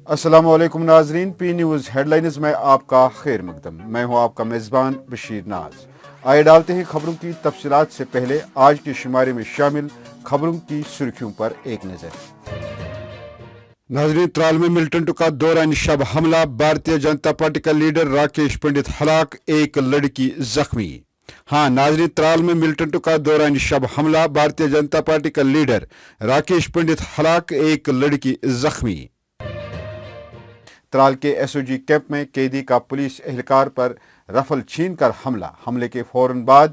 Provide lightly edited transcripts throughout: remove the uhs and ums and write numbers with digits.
السلام علیکم ناظرین، پی نیوز ہیڈ لائنز میں آپ کا خیر مقدم۔ میں ہوں آپ کا میزبان بشیر ناز۔ آئے ڈالتے ہیں خبروں کی تفصیلات سے پہلے آج کے شمارے میں شامل خبروں کی سرخیوں پر ایک نظر۔ ناظرین، ترال میں ملٹنٹوں کا دوران شب حملہ، بھارتیہ جنتا پارٹی کا لیڈر راکیش پنڈت ہلاک، ایک لڑکی زخمی۔ ہاں ناظرین، ترال میں ملٹنٹوں کا دوران شب حملہ، بھارتیہ جنتا پارٹی کا لیڈر راکیش پنڈت ہلاک، ایک لڑکی زخمی۔ ترال کے ایس او جی کیمپ میں قیدی کا پولیس اہلکار پر رفل چھین کر حملے کے فوراً بعد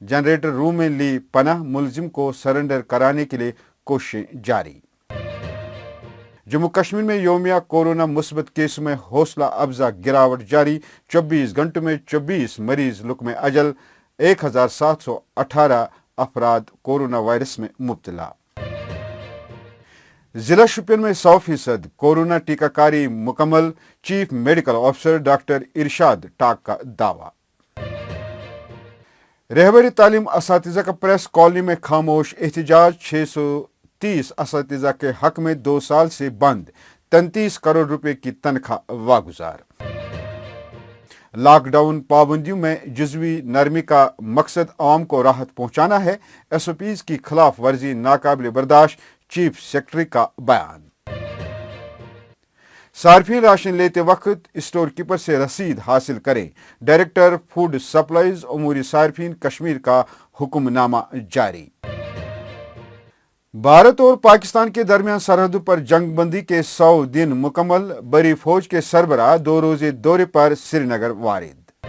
جنریٹر روم میں لی پناہ، ملزم کو سرنڈر کرانے کے لیے کوششیں جاری۔ جموں کشمیر میں یومیہ کورونا مثبت کیسوں میں حوصلہ افزا گراوٹ جاری، 24 گھنٹوں میں 24 مریض لقمہ اجل، 1718 افراد کورونا وائرس میں مبتلا۔ ضلع شوپین میں 100% کورونا ٹیکہ کاری مکمل، chief medical officer doctor Irshad talk کا دعویٰ۔ رہبری تعلیم اساتذہ کا پریس کالونی میں خاموش احتجاج، 630 اساتذہ کے حق میں 2 سال سے بند 33 کروڑ روپے کی تنخواہ واگزار۔ لاک ڈاؤن پابندیوں میں جزوی نرمی کا مقصد عوام کو راحت پہنچانا ہے، ایس او پیز کی خلاف ورزی ناقابل برداشت، چیف سیکرٹری کا بیان۔ صارفین راشن لیتے وقت اسٹور کیپر سے رسید حاصل کریں، ڈائریکٹر فوڈ سپلائز امور صارفین کشمیر کا حکم نامہ جاری۔ بھارت اور پاکستان کے درمیان سرحدوں پر جنگ بندی کے 100 دن مکمل، بری فوج کے سربراہ 2 روزے دورے پر سری نگر وارد۔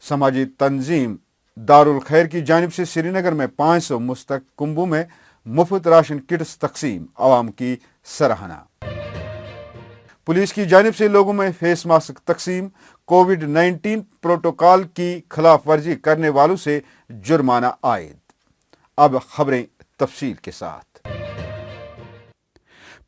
سماجی تنظیم دارالخیر کی جانب سے سری نگر میں 500 مستحکموں میں مفت راشن کٹس تقسیم، عوام کی سراہنا۔ پولیس کی جانب سے لوگوں میں فیس ماسک تقسیم، کووڈ-19 پروٹوکال کی خلاف ورزی کرنے والوں سے جرمانہ عائد۔ اب خبریں تفصیل کے ساتھ۔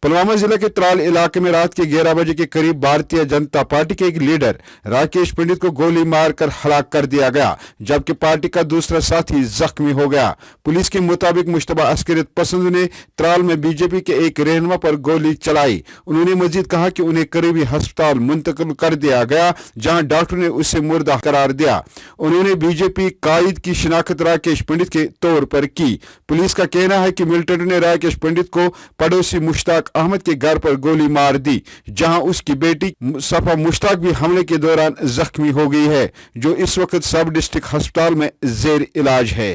پلوامہ ضلع کے ترال علاقے میں رات کے 11 بجے کے قریب بھارتیہ جنتا پارٹی کے ایک لیڈر راکیش پنڈت کو گولی مار کر ہلاک کر دیا گیا، جبکہ پارٹی کا دوسرا ساتھی زخمی ہو گیا۔ پولیس کے مطابق مشتبہ عسکریت پسندوں نے ترال میں بی جے پی کے ایک رہنما پر گولی چلائی۔ انہوں نے مزید کہا کہ انہیں قریبی ہسپتال منتقل کر دیا گیا، جہاں ڈاکٹر نے اسے مردہ قرار دیا۔ انہوں نے بی جے پی قائد کی شناخت راکیش پنڈت کے طور پر کی۔ پولیس کا کہنا ہے کہ ملٹنٹوں نے راکیش پنڈت کو پڑوسی مشتاق احمد کے گھر پر گولی مار دی، جہاں اس کی بیٹی صفا مشتاق بھی حملے کے دوران زخمی ہو گئی ہے، جو اس وقت سب ڈسٹرکٹ ہسپتال میں زیر علاج ہے۔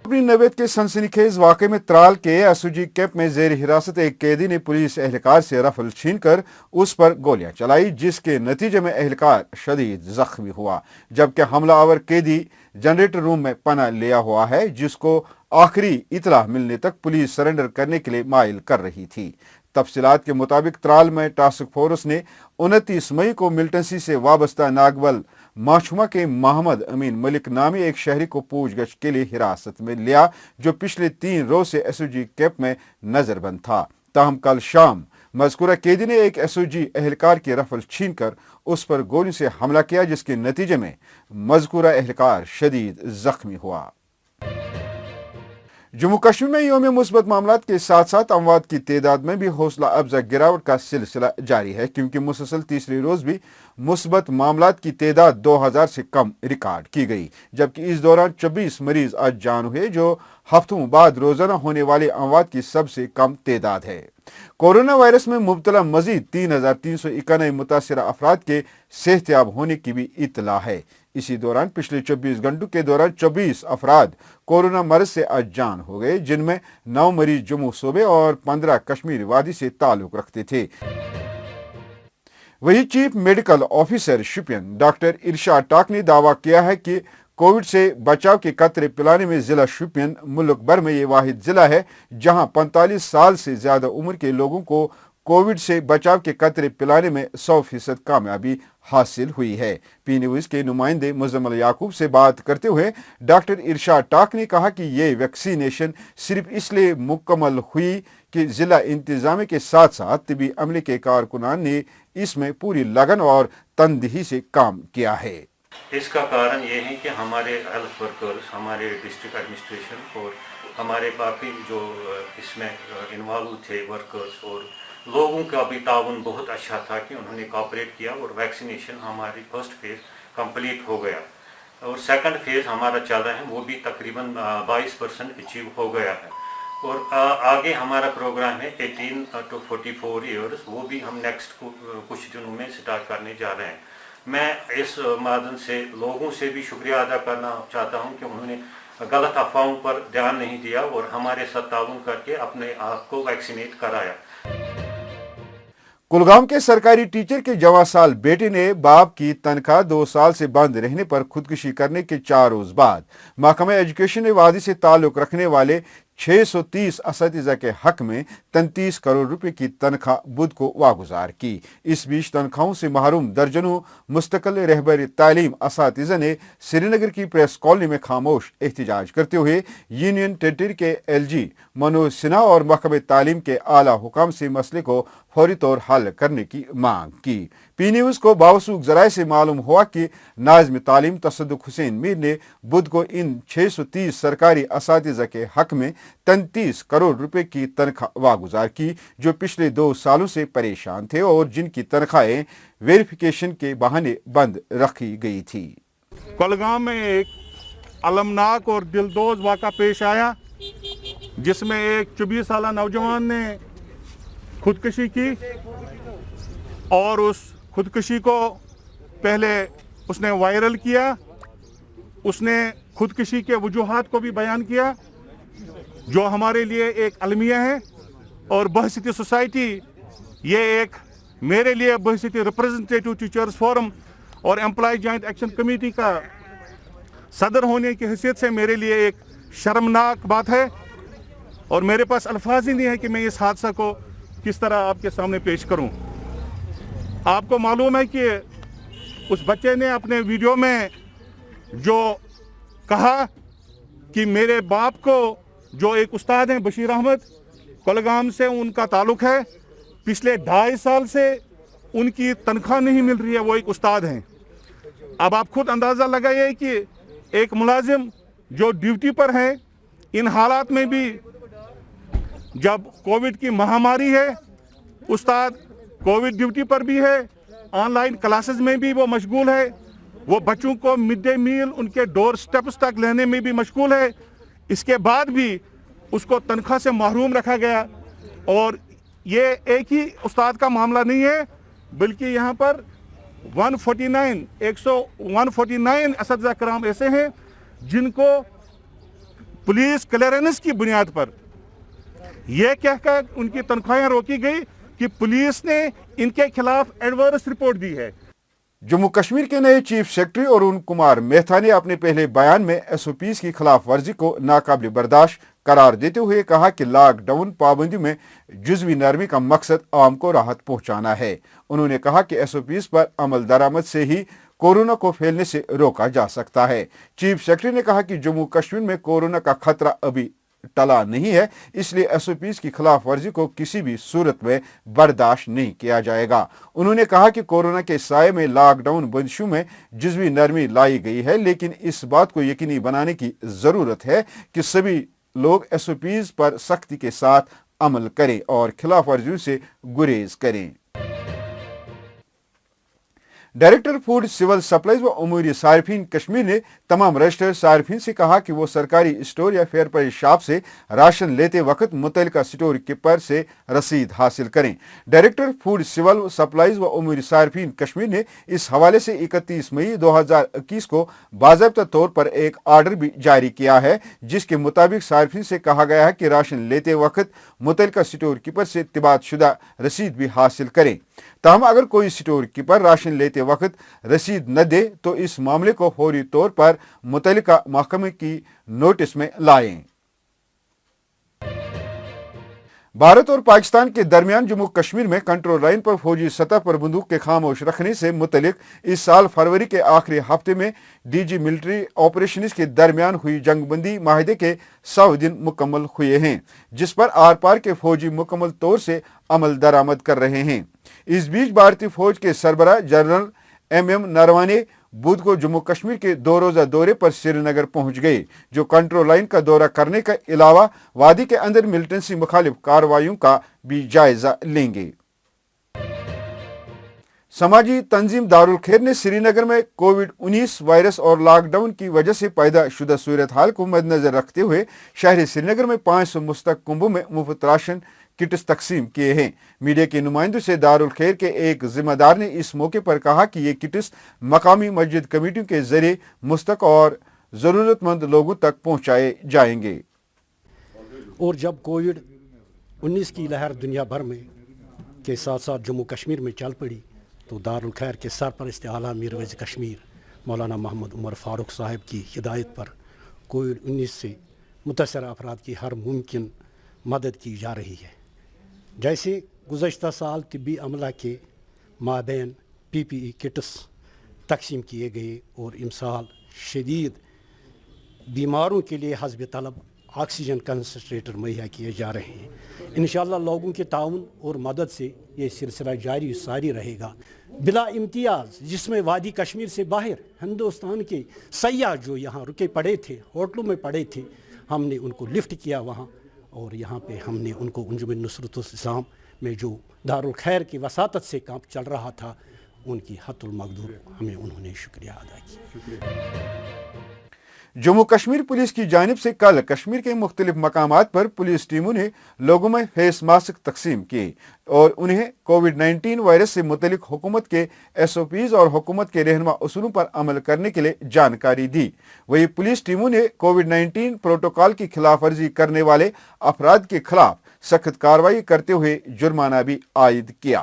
اپنی نوعیت کے سنسنی خیز واقعے میں ترال کے ایس او جی کیمپ میں زیر حراست ایک قیدی نے پولیس اہلکار سے رفل چھین کر اس پر گولیاں چلائی، جس کے نتیجے میں اہلکار شدید زخمی ہوا، جبکہ حملہ آور قیدی جنریٹر روم میں پناہ لیا ہوا ہے، جس کو آخری اطلاع ملنے تک پولیس سرنڈر کرنے کے لیے مائل کر رہی تھی۔ تفصیلات کے مطابق ترال میں ٹاسک فورس نے 29 مئی کو ملٹنسی سے وابستہ ناگول ماچھما کے محمد امین ملک نامی ایک شہری کو پوچھ گچھ کے لیے حراست میں لیا، جو پچھلے 3 روز سے ایس او جی کیمپ میں نظر بند تھا۔ تاہم کل شام مذکورہ قیدی نے ایک ایس او جی اہلکار کی رفل چھین کر اس پر گولی سے حملہ کیا، جس کے نتیجے میں مذکورہ اہلکار شدید زخمی ہوا۔ جموں کشمیر میں یوم مثبت معاملات کے ساتھ ساتھ اموات کی تعداد میں بھی حوصلہ افزا گراوٹ کا سلسلہ جاری ہے، کیونکہ مسلسل تیسرے روز بھی مثبت معاملات کی تعداد 2000 سے کم ریکارڈ کی گئی، جبکہ اس دوران 24 مریض آج جان ہوئے، جو ہفتوں بعد روزانہ ہونے والے اموات کی سب سے کم تعداد ہے۔ کورونا وائرس میں مبتلا مزید 3391 متاثرہ افراد کے صحت یاب ہونے کی بھی اطلاع ہے۔ اسی دوران پچھلے 24 گھنٹوں کے دوران 24 افراد کورونا مرض سے آج جان ہو گئے، جن میں 9 مریض جموں صوبے اور 15 کشمیر وادی سے تعلق رکھتے تھے۔ وہی chief medical officer Shopian doctor Irshad Tak نے دعویٰ کیا ہے کہ کووڈ سے بچاؤ کے قطرے پلانے میں ضلع شوپین ملک بھر میں یہ واحد ضلع ہے جہاں 45 سال سے زیادہ عمر کے لوگوں کو کووڈ سے بچاؤ کے قطرے پلانے میں 100% کامیابی حاصل ہوئی ہے۔ پی نیوز کے نمائندے مزمل یعقوب سے بات کرتے ہوئے ڈاکٹر ارشاد ٹاک نے کہا کہ یہ ویکسینیشن صرف اس لیے مکمل ہوئی کہ ضلع انتظامیہ کے ساتھ ساتھ طبی عملے کے کارکنان نے اس میں پوری لگن اور تندہی سے کام کیا ہے۔ اس کا کارن یہ ہے کہ ہمارے ہیلتھ ورکرز، ہمارے ڈسٹرکٹ ایڈمنسٹریشن اور हमारे बाकी जो इसमें इन्वॉल्व थे वर्कर्स और लोगों का भी ताउन बहुत अच्छा था कि उन्होंने कोऑपरेट किया और वैक्सीनेशन हमारी फर्स्ट फेज़ कंप्लीट हो गया और सेकंड फेज़ हमारा चल रहा है वो भी तकरीबन 22% अचीव हो गया है और आगे हमारा प्रोग्राम है 18 to 44 ईयर्स, वो भी हम नेक्स्ट कुछ दिनों में स्टार्ट करने जा रहे हैं। मैं इस माध्यम से लोगों से भी शुक्रिया अदा करना चाहता हूं कि उन्होंने गलत अफवाहों पर ध्यान नहीं दिया और हमारे साथ ताउन करके अपने आप को वैक्सीनेट कराया। कुलगाम के सरकारी टीचर के जवां साल बेटे ने बाप की तनख्वाह 2 साल से बंद रहने पर खुदकुशी करने के 4 रोज बाद महकमा एजुकेशन ने वादी से ताल्लुक रखने वाले 630 असातिज़ा के हक में 33 करोड़ रुपए की तनख्वाह बुध को वागुजार की। इस बीच तनख्वाहों से महरूम दर्जनों मुस्तकिल रहबर तालीम असातिज़ा ने श्रीनगर की प्रेस कॉलोनी में खामोश एहतजाज करते हुए यूनियन टेरिटरी के LG मनोज सिन्हा और महकमे तालीम के आला हुकाम से मसले को फौरी तौर हल करने की मांग की। पी न्यूज को बावसूख जराये से मालूम हुआ कि नाज़िम तालीम तसद्दुक हुसैन मीर ने बुध को इन 630 सरकारी असातिज़ा के हक में 33 करोड़ रुपए की तनख्वाह वागुजार की, जो पिछले 2 सालों से परेशान थे और जिनकी तनख्वाहें वेरिफिकेशन के बहाने बंद रखी गई थी। कुलगाम में एक अलमनाक और दिलदोज वाक़ा पेश आया जिसमें एक 24 साल नौजवान ने खुदकुशी की और उस खुदकुशी को पहले उसने वायरल किया। उसने खुदकुशी के वजूहात को भी बयान किया जो हमारे लिए एक अलमिया है और बहसीती सोसाइटी, ये एक मेरे लिए बहसीती रिप्रेजेंटेटिव टीचर्स फोरम और एम्प्लॉय जॉइंट एक्शन कमेटी का सदर होने की हैसियत से मेरे लिए एक शर्मनाक बात है और मेरे पास अल्फाज ही नहीं है कि मैं इस हादसा को किस तरह आपके सामने पेश करूं। आपको मालूम है कि उस बच्चे ने अपने वीडियो में जो कहा कि मेरे बाप को, जो एक उस्ताद हैं बशीर अहमद, कुलगाम से उनका ताल्लुक़ है, पिछले 2.5 साल से उनकी तनख्वाह नहीं मिल रही है, वो एक उस्ताद हैं। अब आप खुद अंदाज़ा लगाइए कि एक मुलाजिम जो ड्यूटी पर है, इन हालात में भी जब कोविड की महामारी है, उस्ताद कोविड ड्यूटी पर भी है, ऑनलाइन क्लासेस में भी वो मशगूल है, वो बच्चों को मिड डे मील उनके डोर स्टेप्स तक लेने में भी मशगूल है। इसके बाद भी उसको तनख्वाह से महरूम रखा गया। और ये एक ही उस्ताद का मामला नहीं है, बल्कि यहाँ पर 149 असतिज़ा कराम ऐसे हैं जिनको पुलिस क्लियरेंस की बुनियाद पर यह कहकर उनकी तनख्वाहें रोकी गई कि पुलिस ने इनके खिलाफ एडवर्स रिपोर्ट दी है। जम्मू कश्मीर के नए चीफ सेक्रेटरी अरुण कुमार मेहता ने अपने पहले बयान में SOPs की खिलाफ वर्जी को नाकाबिल बर्दाश्त करार देते हुए कहा कि लॉकडाउन पाबंदी में जुज़वी नरमी का मकसद आम को राहत पहुंचाना है। उन्होंने कहा कि SOPs पर अमल दरामद से ही कोरोना को फैलने से रोका जा सकता है। चीफ सेक्रेटरी ने कहा कि जम्मू कश्मीर में कोरोना का खतरा अभी टला नहीं है, इसलिए SOPs की खिलाफ वर्जी को किसी भी सूरत में बर्दाश्त नहीं किया जाएगा। उन्होंने कहा कि कोरोना के साये में लॉकडाउन बंदिशों में जुज़वी नरमी लाई गई है, लेकिन इस बात को यकीनी बनाने की ज़रूरत है कि सभी लोग SOPs पर सख्ती के साथ अमल करें और खिलाफ वर्जियों से गुरेज करें। डायरेक्टर फूड सिविल सप्लाईज व उमूरी सार्फिन कश्मीर ने तमाम रजिस्टर्ड सार्फिन से कहा कि वो सरकारी स्टोर या फेयर प्राइस शॉप से राशन लेते वक्त मुतल्लिका स्टोर कीपर से रसीद हासिल करें। डायरेक्टर फूड सिविल सप्लाईज व उमूरी सार्फिन कश्मीर ने इस हवाले से 31 मई 2021 को बाज़ाब्ता तौर पर एक आर्डर भी जारी किया है, जिसके मुताबिक सार्फिन से कहा गया है कि राशन लेते वक्त मुतल्लिका स्टोर कीपर से तिबात शुदा रसीद भी हासिल करें। ताहम अगर कोई स्टोर कीपर राशन लेते वक्त रसीद न दे तो इस मामले को फौरी तौर पर मुतल्लिका महकमे की नोटिस में लाएं। भारत और पाकिस्तान के दरमियान जम्मू कश्मीर में कंट्रोल लाइन पर फौजी सतह पर बंदूक के खामोश रखने से मुतल्लिक इस साल फरवरी के आखिरी हफ्ते में DG मिलिट्री ऑपरेशंस के दरमियान हुई जंगबंदी माहिदे के 100 दिन मुकम्मल हुए हैं, जिस पर आर पार के फौजी मुकम्मल तौर से अमल दरामद कर रहे हैं। इस बीच भारतीय फौज के सरबराह जनरल MM नरवाने बुध को जम्मू कश्मीर के 2 रोजा दौरे पर श्रीनगर पहुंच गए, जो कंट्रोल लाइन का दौरा करने के अलावा वादी के अंदर मिलिटेंसी मुखालिफ कार्रवाइयों का भी जायजा लेंगे। समाजी तंजीम दारुल खैर ने श्रीनगर में कोविड-19 वायरस और लॉकडाउन की वजह से पैदा शुदा सूरत हाल को मद्देनजर रखते हुए शहर श्रीनगर में 500 मुस्तक कुंभों में मुफ्त राशन किट्स तकसीम किए हैं। मीडिया के नुमाइंदों से दारुल खैर के एक जिम्मेदार ने इस मौके पर कहा कि ये किट्स मकामी मस्जिद कमेटियों के जरिए मुस्तक और ज़रूरतमंद लोगों तक पहुँचाए जाएंगे। और जब कोविड-19 की लहर दुनिया भर में के साथ साथ जम्मू कश्मीर में चल पड़ी, तो दारुल खैर के सरपरस्त आला मीर वज़ीर कश्मीर मौलाना मोहम्मद उमर फारूक साहब की हिदायत पर कोविड-19 से मुतासर अफराद की हर मुमकिन मदद की जा रही है। जैसे गुज़श्ता साल तिब्बी अमला के माबैन PPE किट्स तकसीम किए गए और इमसाल शदीद बीमारों के लिए हस्ब तलब ऑक्सीजन कंसनट्रेटर मुहैया किए जा रहे हैं। इंशाअल्लाह लोगों के ताउन और मदद से ये सिलसिला जारी सारी रहेगा बिला इम्तियाज़, जिसमें वादी कश्मीर से बाहर हिंदुस्तान के सयाह जो यहाँ रुके पड़े थे, होटलों में पड़े थे, हमने उनको लिफ्ट किया वहाँ, और यहाँ पे हमने उनको अंजुमन नुसरत इस्लाम में जो दारुल खैर की वसातत से काम चल रहा था, उनकी हत्तुल मकदूर हमें उन्होंने शुक्रिया अदा किया। जम्मू कश्मीर पुलिस की जानिब से कल कश्मीर के मुख्तलिफ मकामात पर पुलिस टीमों ने लोगों में फेस मास्क तकसीम किए और उन्हें कोविड-19 वायरस से मुतलिक हुकूमत के SOPs और हुकूमत के रहनुमा उसूलों पर अमल करने के लिए जानकारी दी। वहीं पुलिस टीमों ने कोविड-19 प्रोटोकॉल की खिलाफ वर्जी करने वाले अफराद के खिलाफ सख्त कार्रवाई करते हुए जुर्माना भी आयद किया।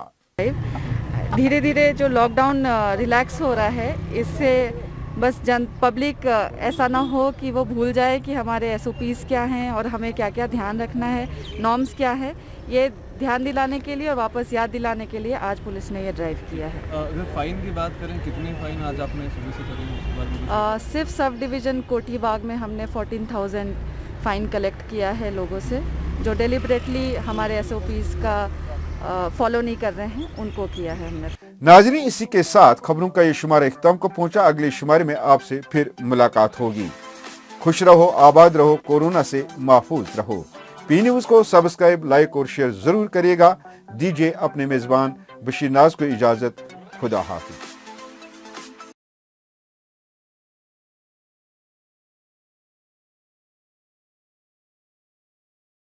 धीरे धीरे जो लॉकडाउन रिलैक्स हो रहा है, इससे बस पब्लिक ऐसा ना हो कि वो भूल जाए कि हमारे SOPs क्या हैं और हमें क्या क्या ध्यान रखना है, नॉर्म्स क्या है, ये ध्यान दिलाने के लिए और वापस याद दिलाने के लिए आज पुलिस ने ये ड्राइव किया है। अगर फाइन की बात करें, कितने फाइन आज आपने सुबह से करें? सिर्फ सब डिवीज़न कोटी बाग में हमने 14,000 फ़ाइन कलेक्ट किया है लोगों से जो डेलिबरेटली हमारे SOPs का फॉलो नहीं कर रहे हैं, उनको किया है हमने। नाज़रीन, इसी के साथ खबरों का ये शुमारा इख्तिताम को पहुंचा। अगले शुमारे में आपसे फिर मुलाकात होगी। खुश रहो, आबाद रहो, कोरोना से महफूज रहो। P न्यूज़ को सब्सक्राइब, लाइक और शेयर जरूर करिएगा। दीजिए अपने मेजबान बशीर नाज को इजाजत। खुदा हाफिज।